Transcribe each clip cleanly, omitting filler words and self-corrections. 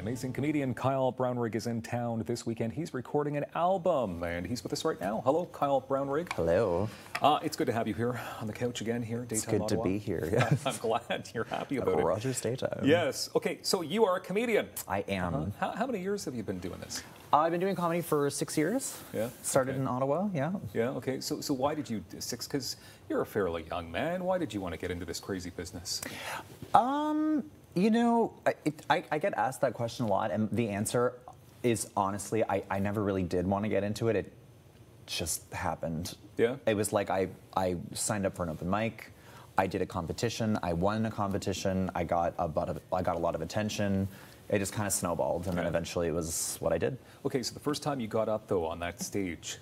Amazing comedian Kyle Brownrigg is in town this weekend. He's recording an album, and he's with us right now. Hello, Kyle Brownrigg. Hello. It's good to have you here on the couch again here. It's good to be here. Yes. I'm glad you're happy about it. Rogers Daytime. Yes. Okay, so you are a comedian. I am. How many years have you been doing this? I've been doing comedy for 6 years. Yeah. Started in Ottawa. Yeah. Yeah. Okay. So why did you six? Because you're a fairly young man. Why did you want to get into this crazy business? You know, I get asked that question a lot, and the answer is honestly, I never really did want to get into it. It just happened. Yeah. It was like I signed up for an open mic. I did a competition. I won a competition. I got a lot of attention. It just kind of snowballed, and then eventually it was what I did. Okay, so the first time you got up, though, on that stage,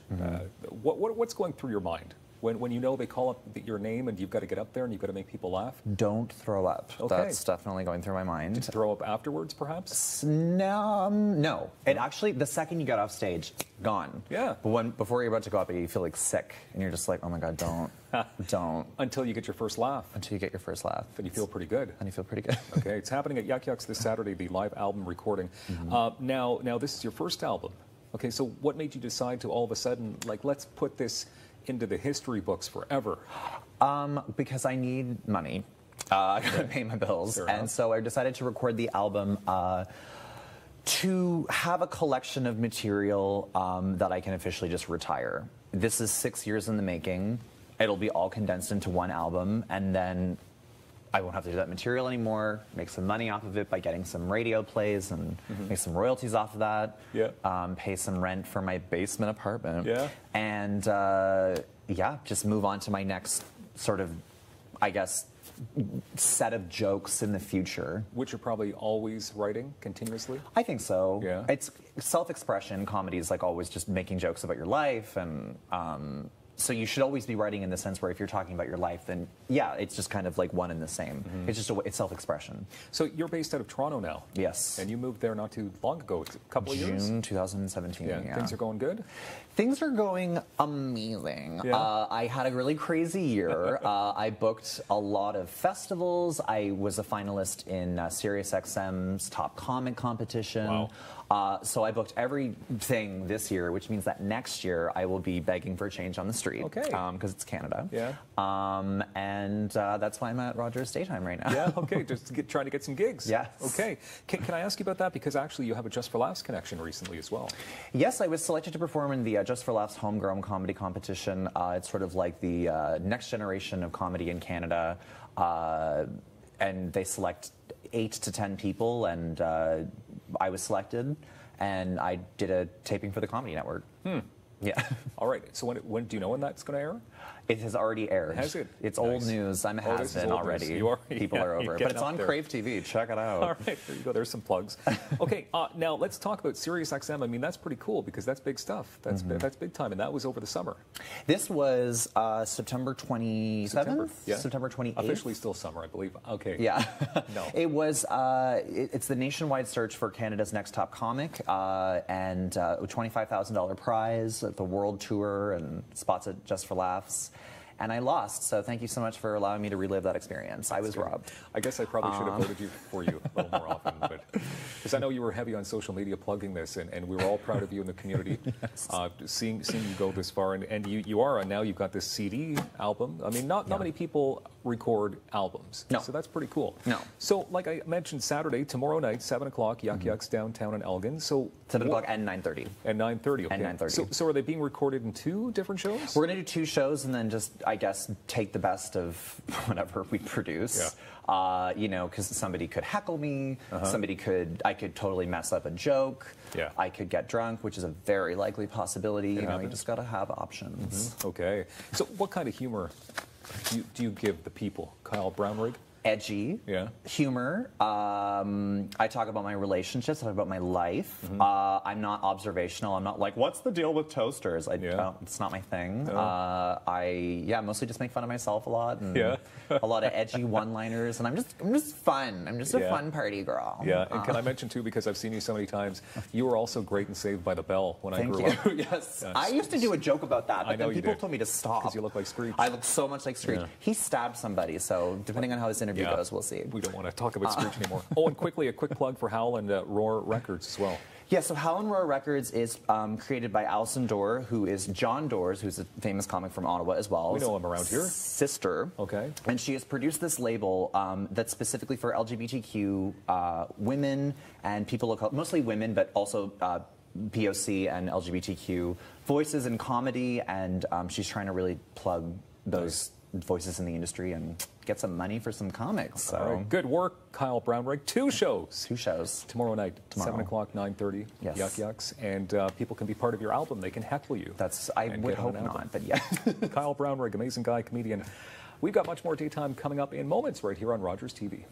what's going through your mind? When you know they call up your name and you've got to get up there and you've got to make people laugh? Don't throw up. Okay. That's definitely going through my mind. Did you throw up afterwards, perhaps? No. It actually, the second you got off stage, gone. Yeah. But before you're about to go up, you feel like sick, and you're just like, oh my God, don't. Until you get your first laugh. Until you get your first laugh. Then you feel pretty good. And you feel pretty good. Okay, it's happening at Yuck Yucks this Saturday, the live album recording. Now this is your first album. Okay, so what made you decide to all of a sudden, like, let's put this into the history books forever? Because I need money. I gotta pay my bills. And so I decided to record the album to have a collection of material that I can officially just retire. This is 6 years in the making. It'll be all condensed into one album, and then I won't have to do that material anymore, make some money off of it by getting some radio plays and make some royalties off of that, pay some rent for my basement apartment, and yeah, just move on to my next sort of, I guess, set of jokes in the future. Which you're probably always writing continuously? I think so. Yeah. It's self-expression. Comedy is like always just making jokes about your life, and so you should always be writing in the sense where if you're talking about your life, then yeah, it's just kind of like one and the same. It's just it's self-expression. So you're based out of Toronto now? Yes. And you moved there not too long ago, a couple of years? June 2017, yeah. Things are going good? Things are going amazing. Yeah. I had a really crazy year. I booked a lot of festivals. I was a finalist in SiriusXM's Top Comic competition. Wow. So I booked everything this year, which means that next year I will be begging for change on the street. Okay. Because it's Canada. Yeah. And that's why I'm at Rogers Daytime right now. Yeah, okay, just trying to get some gigs. Yes. Okay. Can I ask you about that? Because actually you have a Just for Laughs connection recently as well. Yes, I was selected to perform in the Just for Laughs Homegrown Comedy Competition. It's sort of like the next generation of comedy in Canada. And they select 8 to 10 people, and I was selected, and I did a taping for the Comedy Network. Yeah. All right. So when do you know when that's going to air? It has already aired. Has it? It's old news. I'm a has-been already. You are, People are over it. But it's on Crave TV. Check it out. All right. There you go. There's some plugs. Okay. Now let's talk about SiriusXM. I mean, that's pretty cool because that's big stuff. That's big time. And that was over the summer. This was September 27th? September 28th. Officially still summer, I believe. Okay. Yeah. No. It was, it's the nationwide search for Canada's next top comic, and a $25,000 prize at the world tour and spots at Just for Laughs. And I lost, so thank you so much for allowing me to relive that experience. I was robbed. I guess I probably should have voted for you a little more often, but because I know you were heavy on social media plugging this, and we were all proud of you in the community, seeing you go this far, and you are, and now you've got this CD album. I mean, not many people record albums, so that's pretty cool. No. So, like I mentioned, Saturday, tomorrow night, 7 o'clock, Yuck Yucks downtown in Elgin. So 7 o'clock and 9:30. And 9:30. Okay. And 9:30. So are they being recorded in 2 different shows? We're going to do 2 shows and then just, I guess, take the best of whatever we produce. Yeah. You know, because somebody could heckle me, I could totally mess up a joke. Yeah. I could get drunk, which is a very likely possibility. You know, you just got to have options. Okay. So what kind of humor do you give the people, Kyle Brownrigg? Edgy, humor. I talk about my relationships. I talk about my life. I'm not observational. I'm not like, what's the deal with toasters? It's not my thing. I mostly just make fun of myself a lot, and a lot of edgy one-liners. And I'm just fun. I'm just a fun party girl. Yeah. And can I mention too, because I've seen you so many times, you were also great in Saved by the Bell when I grew up. Yes. I used to do a joke about that, but then people told me to stop. Because you look like Screech. I look so much like Screech. He stabbed somebody, so depending on how his interview goes, we'll see. We don't want to talk about Screech anymore. Oh, and quickly, a quick plug for Howl and Roar Records as well. Yeah, so Howl and Roar Records is created by Alison Dorr, who is John Doerr's, who's a famous comic from Ottawa as well. We know him around here. Sister. Okay. And she has produced this label that's specifically for LGBTQ women and people of color, mostly women, but also POC and LGBTQ voices in comedy, and she's trying to really plug those voices in the industry and get some money for some comics. So. All right. Good work, Kyle Brownrigg. 2 shows. 2 shows. Tomorrow night, 7 o'clock, 9:30. Yes. Yuck Yucks. And people can be part of your album. They can heckle you. I would hope not, but yeah. Kyle Brownrigg, amazing guy, comedian. We've got much more daytime coming up in moments right here on Rogers TV.